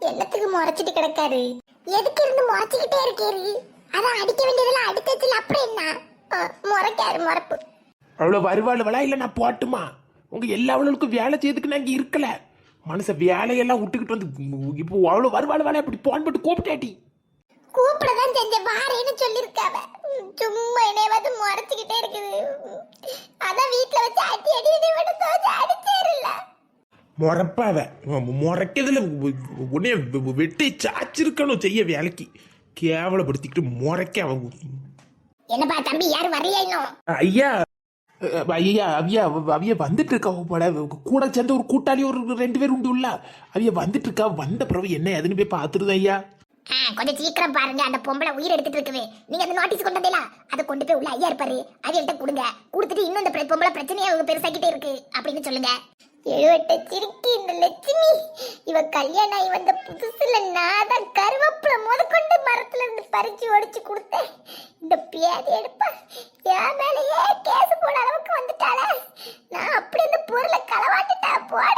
எல்லாத்துக்கும் முறைச்சிட்டு கிடக்காரு. எதுக்கு இருந்து முறைச்சிக்கிட்டே இருக்காரு? அதான் அடிக்க வேண்டியதெல்லாம் அடுத்ததுல அப்புறம் என்ன முறைக்காரு முறைப்பு. அவ்வளோ வருவாளுவளா இல்லை நான் போட்டுமா? உங்க எல்லாவளுக்கும் வேலை செய்யறதுக்கு நான் இங்கே இருக்கல. மனுஷன் வேலையெல்லாம் விட்டுக்கிட்டு வந்து இப்போ அவ்வளோ வருவாளுவளா இப்படி போன் போட்டு கூப்பிட்டாட்டி. கூப்பிடதான் செஞ்ச வாரேன்னு சொல்லியிருக்காவ. சும்மா என்னைய வந்து முறைச்சிக்கிட்டே இருக்குது. அதான் வீட்டுல வச்சு அடி அடி அடி விட்டு அடிச்சேருல. முறைப்பாவ முறைக்கிறதுல உடனே வெட்டி சாச்சிருக்கணும் செய்ய வேலைக்கு. கேவலப்படுத்திக்கிட்டு முறைக்க அவங்க. என்னப்பா தம்பி யாரும் வரலையா இன்னும்? ஐயா ஐயா அவியா அவிய வந்துட்டு இருக்கா போல. கூட சேர்ந்த ஒரு கூட்டாளி ஒரு 2 பேர் உண்டு உள்ள. அவிய வந்துட்டு இருக்கா. வந்த பிறகு என்ன எதுன்னு போய் பார்த்துருதேன் ஐயா. கொஞ்சம் சீக்கிரம் பாருங்க. அந்த பொம்பளை உயிர் எடுத்துட்டு இருக்குவே. நீங்க அந்த நோட்டீஸ் கொண்டு வந்தீங்களா? அதை கொண்டு போய் உள்ள ஐயா இருப்பாரு, அவியல்கிட்ட கொடுங்க. கொடுத்துட்டு இன்னும் இந்த பொம்பளை பிரச்சனையே பெருசாக்கிட்டே இருக்கு அப்படின்னு சொல்லுங்க. எழுவட்ட சிரிக்கி இந்த லட்சுமி இவ கல்யாணம் ஆகி வந்த புதுசுல நான் தான் கருவேப்பில முதற்கொண்டு மரத்துல இருந்து பறிச்சு ஒடிச்சு கொடுத்தேன். இந்த பேதி எடுப்பா என் மேலேயே கேஸ் போட அளவுக்கு வந்துட்டாள. நான் அப்படி இந்த பொருளை களவாட்டுட்டா போட.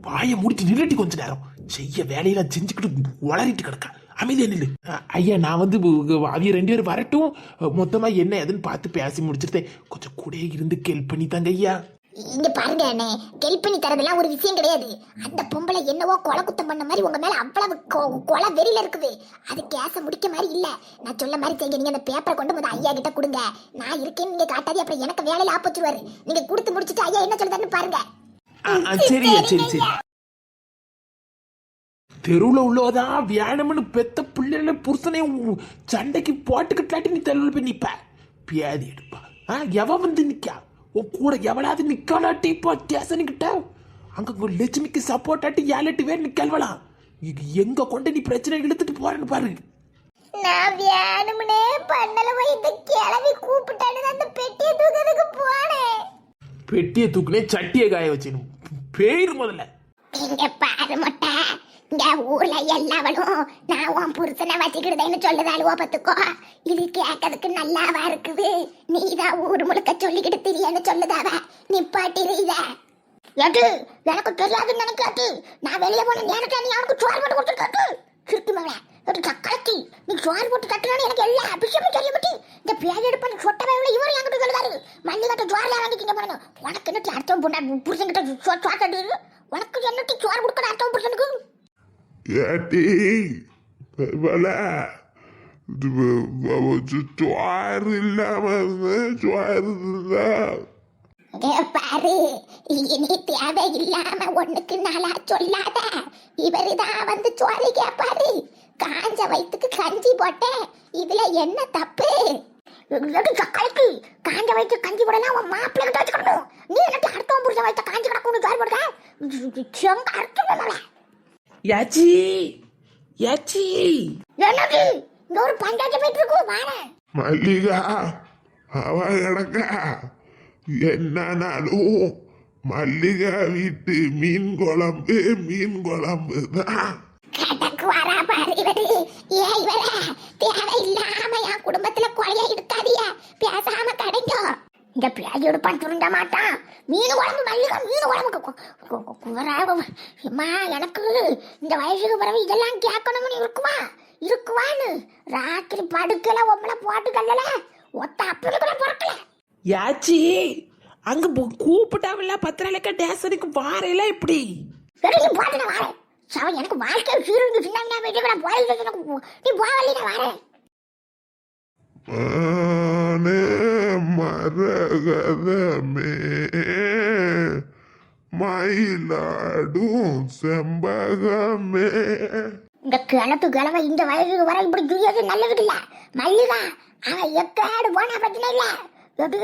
வாயை முடிச்சு நிறுத்தி கொஞ்ச நேரம் செய்ய வேலையெல்லாம் செஞ்சுக்கிட்டு வளரிட்டு கிடக்கா. அமைதியா நில்லு. ஐயா நான் வந்து அவிய 2 பேரும் வரட்டும். மொத்தமா என்ன எதுன்னு பார்த்து பேசி முடிச்சிருந்தேன். கொஞ்சம் கூட இருந்து ஹெல்ப் பண்ணி தாங்க ஐயா. இங்க பாருங்க அண்ணே, ஹெல்ப் பண்ணி தரதெல்லாம் ஒரு விஷயம் கிடையாது. அந்த பொம்பளை என்னவோ கொலை குத்தம் பண்ண மாதிரி உங்க மேல அவ்வளவு கொலை வெறியில இருக்குது. அது கேஸ முடிக்க மாதிரி இல்ல. நான் சொல்ல மாதிரி செய்யுங்க. நீங்க அந்த பேப்பரை கொண்டு வந்து ஐயா கிட்ட கொடுங்க. நான் இருக்கேன்னு நீங்க காட்டாதி அப்புறம் எனக்கு வேலையில ஆப்போச்சுவாரு. நீங்க கொடுத்து முடிச்சிட்டு ஐயா என்ன சொல்லுதான்னு பாருங்க. சரி சரி சரி. தெருவுல உள்ளதான் வியானம்னு பெத்த பிள்ளைல புருஷனையும் சண்டைக்கு போட்டுக்கிட்டாட்டி நீ தெருவில் போய் நிப்ப. பியாதி எடுப்பா. எவ வந்து நிக்கா? உன் கூட எவளாவது நிக்காளாட்டி இப்போ ஸ்டேஷனுக்கிட்ட அங்க லட்சுமிக்கு சப்போர்ட் ஆட்டி 7-8 பேர் நிக்கல்வலாம். எங்க கொண்டு நீ பிரச்சனை இழுத்துட்டு போறேன்னு பாரு. நான் வேணும்னே பண்ணல. இந்த கிளவி கூப்பிட்டானு அந்த பெட்டியை தூக்கிறதுக்கு போனேன். பெட்டியை தூக்குனே சட்டியை காய வச்சிடும். பேரு முதல்ல இங்க பாரு மொட்டை. இங்க ஊர்ல எல்லாவளும் நான் உன் புருஷனை வச்சுக்கிடுதேன்னு சொல்லுதாளுவோ பத்துக்கோ. இது கேட்கறதுக்கு நல்லாவா இருக்குது? நீதான் ஊர் முழுக்க சொல்லிக்கிட்டு திரியன்னு சொல்லுதாவ. நிப்பாட்டிரு இத. எது எனக்கு தெரியாதுன்னு நினைக்காது. நான் வெளியே போன நேரத்துல நீ அவனுக்கு சோறு போட்டு கொடுத்துருக்காது. சிரிக்கு மகளே கலக்கி நீ சோறு போட்டு கட்டுறான்னு எனக்கு எல்லா அபிஷேகமும் தெரிய பற்றி. இந்த பேர் எடுப்ப சொட்ட வயவுல இவரும் என்கிட்ட சொல்லுதாரு. மல்லிகட்ட ஜோர்ல வாங்கிக்கிங்க பாருங்க. உனக்கு என்னட்டு அர்த்தம் பொண்ணா புருஷன்கிட்ட சோட்டாடு. உனக்கு என்னட்டு சோறு கொடுக்கணும் அர்த்தம் புருஷனுக்கு? ஏட்டி பல சுவாறு இல்லாம சுவாறு பாரு. இனி தேவை இல்லாம ஒண்ணுக்கு நாளா சொல்லாத. இவருதான் வந்து சோறு கேப்பாரு. காஞ்ச வயிற்றுக்கு கஞ்சி போட்டேன். இதுல என்ன தப்பு? சக்காய்க்கு காஞ்ச வயிற்று கஞ்சி போடலாம் உன் மாப்பிள்ளை கிட்ட வச்சுக்கணும். நீ எனக்கு அடுத்தவன் புரிஞ்ச வயிற்ற காஞ்சி கிடக்கும் சோறு போடுற அர்த்தம். யாச்சி யாச்சி என்னது இந்த ஒரு பஞ்சாயத்து போயிட்டு இருக்கும். வாரேன் மல்லிகா அவ கிடக்க. என்னன்னாலும் மல்லிகா வீட்டு மீன் குழம்பு தான். கடக்கு வரா பாரு இவரு. ஏன் இவர தேவையில்லாம என் குடும்பத்துல கொலையா இருக்காதிய. பேசாம கடைங்க. இந்த பிள்ளையோட பண் சுருண்ட மாட்டான். மீன் குழம்பு மல்லிகா மீன் குழம்பு அம்மா எனக்கு இந்த வயசுக்கு பிறகு இதெல்லாம் கேட்கணும்னு இருக்குவான்னு ராத்திரி படுக்கல உம்மளை போட்டு கல்லல ஒத்த அப்படி கூட பிறக்கல. யாச்சி அங்க கூப்பிட்டாவில்ல பத்திரலைக்க டேஷனுக்கு வாரையில இப்படி போட்டு நான் வரேன். சவன் எனக்கு வாழ்க்கை சீருந்து சின்ன நீ போவல்லி நான் வரேன். மரகதமே மயிலாடும் செம்பகமே. இந்த கிழவை இந்த வயசுக்கு வர இப்படி துரியாது நல்லது இல்ல. மல்லிகா அவன் எக்காடு போனா பிரச்சனை இல்ல. எது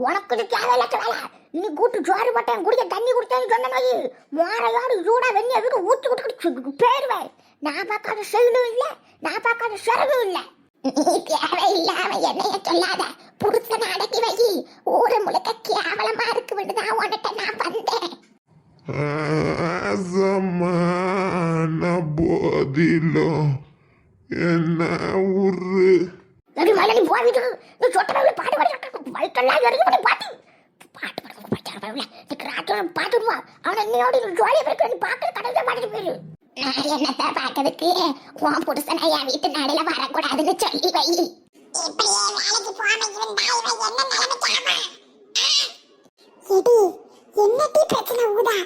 உனக்கு தேவையில்ல வேலை. நீ கூட்டு சோறு போட்டேன் குடிக்க தண்ணி குடிச்சேன்னு சொன்ன மாதிரி மோரையோடு சூடா வெண்ணி எதுக்கு ஊற்றி கொடுத்துக்கிட்டு போயிருவேன். நான் பார்க்காத செயலும் இல்லை, நான் பார்க்காத சிறகும் இல்லை. நீ தேவையில்லாம என்னைய சொல்லாத. புருஷனை அடக்கி வை. ஊரு முழுக்க கேவலமா இருக்கு விடுதான் உன்கிட்ட நான் வந்தேன். போதிலும் என்ன ஊரு நீ போவிட்டு நீ சொட்ட பாட்டு வயிற்றெல்லாம் எரிஞ்சு பாட்டு பாட்டு பாட்டு பாட்டு பாட்டு அவனை என்னையோட ஜோலியை பார்க்க கடைசியாக பாடிட்டு போயிரு. நான் என்னத்த பாக்கிறதுக்கு உன் புருஷனை என் வீட்டு நடையில வரக்கூடாதுன்னு சொல்லி வை. இப்படியே வேலைக்கு போகாம இருந்தா இவன் என்ன நிலைமைக்கு ஆமா? எடி என்னடி பிரச்சனை ஊதா?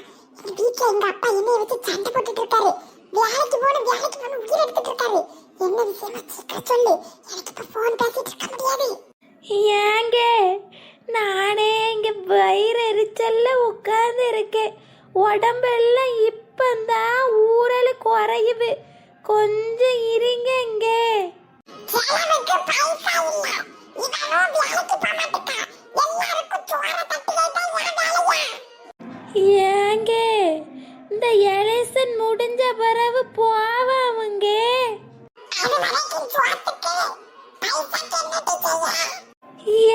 வீட்டுல எங்க அப்பா என்னைய வச்சு சண்டை போட்டுட்டு இருக்காரு. வேலைக்கு போன உயிர் எடுத்துட்டு இருக்காரு. என்ன விஷயமா சீக்கிரம் சொல்லு. எனக்கு இப்ப போன் பேசிட்டு இருக்க முடியாது. ஏங்க நானே இங்க வயிறு எரிச்சல்ல உட்கார்ந்து இருக்கேன். உடம்பெல்லாம் இப்பந்தான் ஊரல் குறையுது. கொஞ்சம் இருங்க இங்க. கிழமைக்கு பைசா இல்ல. இவனும் வேலைக்கு போக மாட்டேக்கா. எல்லாருக்கும் சோற தட்டி வைத்தா என் வேலையா? ஏங்க இந்த எலெக்ஷன் முடிஞ்ச பிறகு போவாங்க. அது வரைக்கும் சோத்துக்கு பைசாக்கு என்னடி செய்ய?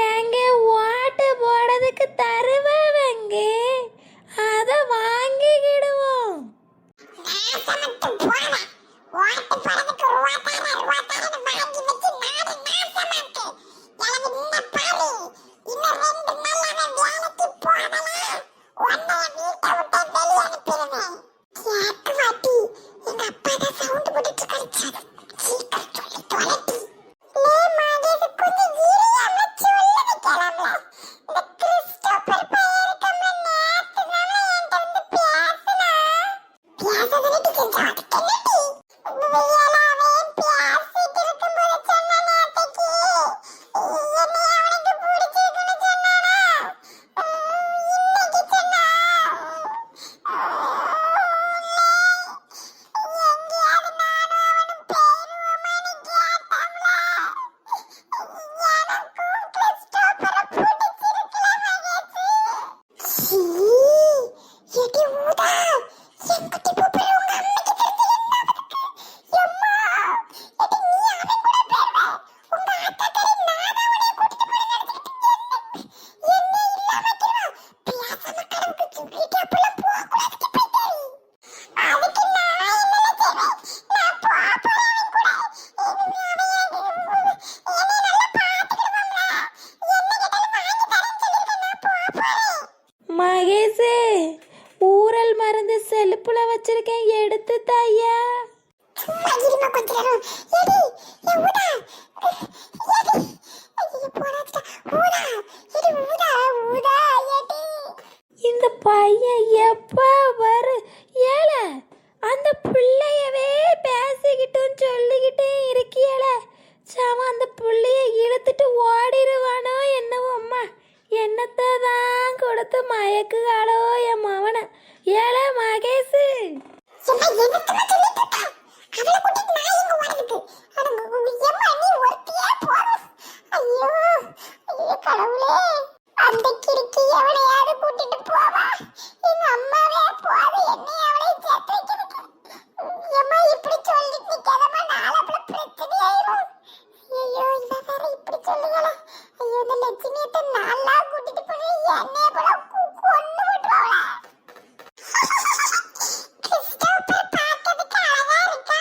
ஏங்க ஓட்டு போடுறதுக்கு தருவாங்க, அத வாங்கிக்கிடுவோம். நாசமத்து போன ஓட்டு போறதுக்கு ரூபாத்தாரன்னு வாங்கி வச்சு நாடு நாசமாக்கு. எனக்கு இந்த பாரு இன்னும் 2 நாள் அவன் வேலைக்கு போகலாம். உன்னைய வீட்டை விட்டு வெளியே அனுப்பிடுவேன். கேக்கு வாட்டி எங்க அப்பா தான் சவுண்ட் போட்டுட்டு இருக்காரு. சீக்கிரம் சொல்லி தொலைட்டி. கொஞ்சம் இரியாம சொல்லுது கிளம்பல. இந்த கிறிஸ்டோபர் பையனுக்கு நேத்து தானே என்கிட்ட வந்து பேசினா. பேசுறதுக்கு கொஞ்சம் அதுக்கு என்னடி? வேளாவே பேசிட்டு இருக்கும்போது சொன்ன நேத்துக்கு என்னை அவனுக்கு பிடிச்சிருக்குன்னு சொன்னானா? இன்னைக்கு சொன்னா எங்கேயாவது நானும் அவனும் பேருவோமான்னு கேட்டாங்களா? எனக்கும் கிறிஸ்டோபரை பிடிச்சிருக்கல மகேஷ். சீ, எடி ஊதா, என்கிட்ட போய் உங்க அம்மைக்கு தெரிஞ்சு என்ன ஆகுதுக்கு? எம்மா, எடி நீ அவன் கூட போயிருவ. உங்க அத்தாக்காரி நானும் அவனைய கூட்டிட்டு போய் நடத்திக்கிட்டு என்ன இல்லாம கிடுவா. பேசாம கடவுளுக்கு வீட்டு அப்பெல்லாம் போகக்கூடாதுக்கு போயிட்டாரு. அதுக்கு நான் என்னென்ன செய்வேன்? நான் போறேன் அவன் கூட. என்னை நல்லா பாத்துக்கிடுவாங்களா? என்ன கேட்டாலும் வாங்கி தரேன்னு சொல்லிருக்கேன். நான் போறேன். மகேஷே, ஊரல் மருந்து செல்லுப்புல வச்சிருக்கேன், எடுத்து தாயா. சும்மா இருமா கொஞ்ச நேரம். எடி ஏ ஊதா, எடி ஐயோ போறாச்சுடா. ஊதா எடி ஊதா ஊதா எடி. இந்த பையன் எப்ப வரு? ஏல அந்த பிள்ளையவே பேசிக்கிட்டும் சொல்லிக்கிட்டே இருக்கியல. சாம அந்த பிள்ளைய இழுத்துட்டு ஓடிடுவானோ என்னவோ. அம்மா என்னத்தை தான் கொடுத்து மயக்குகாலோ என் மவனை. ஏல மகேஷ், என்ன என்னத்தமா சொல்லிட்டு இருக்கா? அவளை கூட்டிட்டு நான் எங்க ஓடுறதுக்கு? எம்மா நீ ஒருத்தியே போதும். ஐயோ ஐயோ கடவுளே, அந்த கிறுக்கி எவனையாவது கூட்டிட்டு போவா? எங்க அம்மாவே போது என்னை அவளை சேர்த்து வைக்கிறதுக்கு. எம்மா இப்படி சொல்லிட்டு நிக்காதம்மா, நாளை அப்புறம் பிரச்சனை ஆயிரும். ஐயோ இவ வேற இப்படி சொல்லுங்களா? ஐயோ இந்த லட்சுமியத்தை நல்லா கூட்டிட்டு போய் என்னைய போல கொன்னு விட்டுருவாளா? கிறிஸ்டோபர் பார்க்கிறதுக்கு அழகா இருக்கா.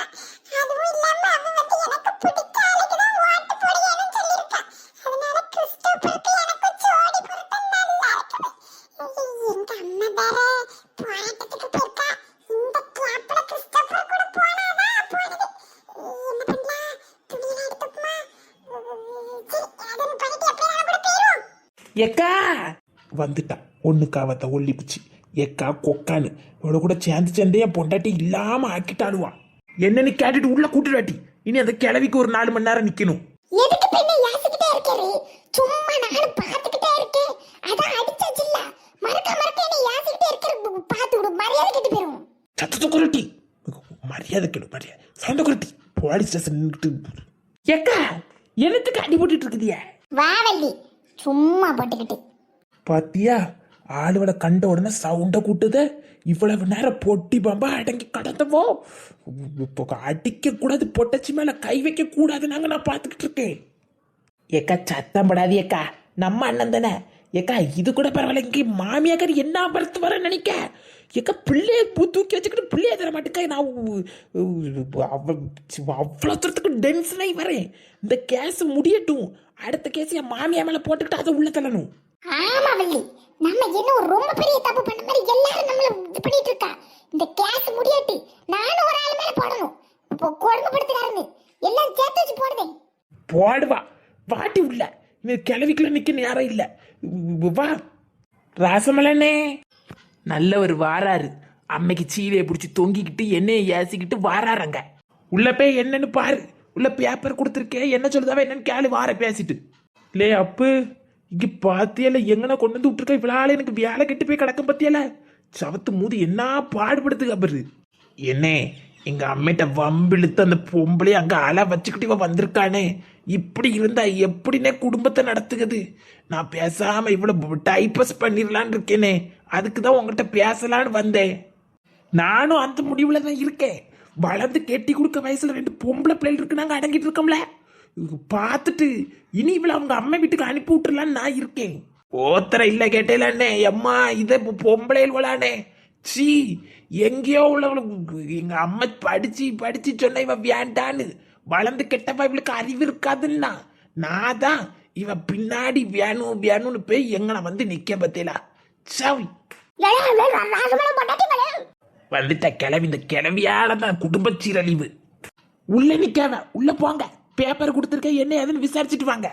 அதுவும் இல்லாம அவன் வந்து எனக்கு பிடிச்ச ஆளுக்கு தான் ஓட்டு போடுவேன்னு சொல்லியிருக்கா. அதனால கிறிஸ்டோபருக்கு எனக்கு ஜோடி பொருத்தம் நல்லா இருக்குது. எங்க அம்மா வேற போராட்டத்துக்கு போயிருக்கா. இந்த கேப்ல கிறிஸ்டோபர் கூட போனாதான் போனது. என்ன பண்ணலாம்? துணியெல்லாம் எடுத்துக்குமா? சரி அதுன்னு பண்ணிட்டு அப்படியே நான் கூட போயிடுவோம். எக்கா வந்துட்டான் ஒண்ணுக்கா வந்த ஒல்லிப்புச்சு. எக்கா கொக்கான்னு இவளை கூட சேர்ந்து சேர்ந்தே என் பொண்டாட்டி இல்லாம ஆக்கிட்டாடுவான். என்னன்னு கேட்டுட்டு உள்ள கூட்டுடாட்டி. இனி அந்த கிழவிக்கு ஒரு 4 மணி நேரம் நிக்கணும். எதுக்கு பெண்ணை யாசிக்கிட்டே இருக்காரு? சும்மா நானும் பார்த்துக்கிட்டே இருக்கேன். அதான் அடிச்சாச்சு இல்ல. மறக்க என்னை யாசிக்கிட்டே இருக்கிற பார்த்து விடு. மரியாதை கெட்டு போயிரும். சத்தத்தை குரட்டி மரியாதை கெடு. மரியாதை சவுண்ட குரட்டி போலீஸ் ஸ்டேஷன் நின்றுட்டு. எக்கா என்னத்துக்கு அடி போட்டுட்டு இருக்குதியா? வாவல்லி சும்மா போட்டுக்கிட்டு. பாத்தியா ஆளுவளை கண்ட உடனே சவுண்ட கூட்டுத. இவ்வளவு நேரம் பொட்டி பம்பா அடங்கி கடந்தவோ. அடிக்க கூடாது, பொட்டச்சி மேல கை வைக்க கூடாது. நான் பார்த்துக்கிட்டு இருக்கேன். ஏக்கா சத்தம் படாது ஏக்கா, நம்ம அண்ணன் தானே. ஏக்கா இது கூட பரவாயில்ல. இங்கே மாமியாக்காரி என்ன படுத்து வர நினைக்க. ஏக்கா பிள்ளைய தூக்கி வச்சுக்கிட்டு பிள்ளைய தர மாட்டேக்கா. நான் அவ்வளோ தூரத்துக்கு டென்ஷனாகி வரேன். இந்த கேஸ் முடியட்டும், அடுத்த கேஸ் என் மாமியா மேலே போட்டுக்கிட்டு அதை உள்ள தள்ளணும். ஆமா வள்ளி, நம்ம என்ன ஒரு ரொம்ப பெரிய தப்பு பண்ண மாதிரி எல்லாரும் நம்மள இது பண்ணிட்டு இருக்கா. இந்த கேஸ் முடியட்டு நானும் ஒரு ஆள் போடுவா வாட்டி உள்ள இந்த கிளவிக்குள்ள நிக்க நேரம் இல்ல வா. ராசமலனே நல்ல ஒரு வாராரு, அம்மைக்கு சீலையை பிடிச்சி தொங்கிக்கிட்டு எண்ணெயை ஏசிக்கிட்டு வாராருங்க. உள்ள போய் என்னன்னு பாரு, உள்ள பேப்பர் கொடுத்துருக்கேன், என்ன சொல்லுதாவே என்னன்னு கேளு, வார பேசிட்டு. லே அப்பு இங்க பாத்தியல எங்கன கொண்டு வந்து விட்டுருக்க, இவ்வளவு எனக்கு வேலை கெட்டு போய் கிடக்கும் பத்தியல, சவத்து மூதி என்ன பாடுபடுத்துக்கு அப்புறம் என்ன எங்க அம்மிட்ட வம்பிழுத்து அந்த பொம்பளை அங்க அலை வச்சுக்கிட்டு இவ வந்திருக்கானே, இப்படி இருந்தா எப்படின்னே குடும்பத்தை நடத்துக்குது. நான் பேசாம இவ்வளவு டைப்பஸ் பண்ணிடலான்னு இருக்கேனே, அதுக்குதான் உங்ககிட்ட பேசலான்னு வந்தேன். நானும் அந்த முடிவுல தான் இருக்கேன். வளர்ந்து கெட்டி கொடுக்க வயசுல 2 பொம்பளை பிள்ளைகள் இருக்கு, நாங்க அடங்கிட்டு இருக்கோம்ல, பார்த்துட்டு இனி இவ்வளவு அவங்க அம்மா வீட்டுக்கு அனுப்பி விட்டுறலான்னு நான் இருக்கேன். ஓத்தர இல்ல கேட்டேலானே, அம்மா இதை பொம்பளைகளானே, சி எங்கேயோ உள்ளவளுக்கு எங்க அம்மா படிச்சு படிச்சு சொன்ன இவ வேண்டான்னு, வளர்ந்து கெட்டப்ப இவளுக்கு அறிவு இருக்காதுன்னா நான் தான் இவ பின்னாடி வேணும் வேணும்னு போய் எங்கன வந்து நிக்க பத்தேலா. சாவி வந்துட்ட கிளவி, இந்த கிளவியாலதான் குடும்ப சீரழிவு. உள்ள நிக்காவ, உள்ள போங்க, பேப்பர் கொடுத்துருக்க என்ன ஏதுன்னு விசாரிச்சுட்டு வாங்க.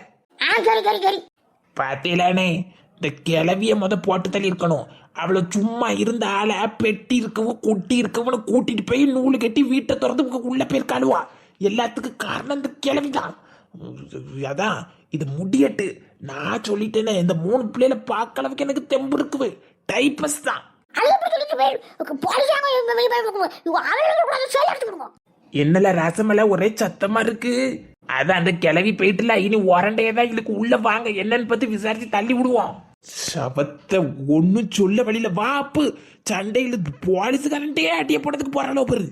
பாத்தீங்களானே, இந்த கிளவிய போட்டு தள்ளி இருக்கணும். அவளை சும்மா இருந்த ஆளை பெட்டி இருக்கவும் கொட்டி இருக்கவும் கூட்டிட்டு போய் நூலு கட்டி வீட்டை திறந்து உள்ள போயிருக்காளுவா. எல்லாத்துக்கும் காரணம் இந்த கிளவிதான். அதான் இது முடியட்டு, நான் சொல்லிட்டேனே, இந்த 3 பிள்ளைகளை பார்க்கலவுக்கு எனக்கு தெம்பு இருக்குது. டைப்பஸ் தான். என்னல ரசமல ஒரே சத்தமா இருக்கு. அதான் அந்த கிளவி போயிட்டுல, இனி உரண்டையதான் இதுக்கு உள்ள வாங்க, என்னன்னு பத்தி விசாரிச்சு தள்ளி விடுவோம். சபத்தை ஒன்னும் சொல்ல வழியில வாப்பு சண்டையில் போலீஸுக்காரன்ட்டே அட்டிய போடுறதுக்கு போறாளோ பாரு.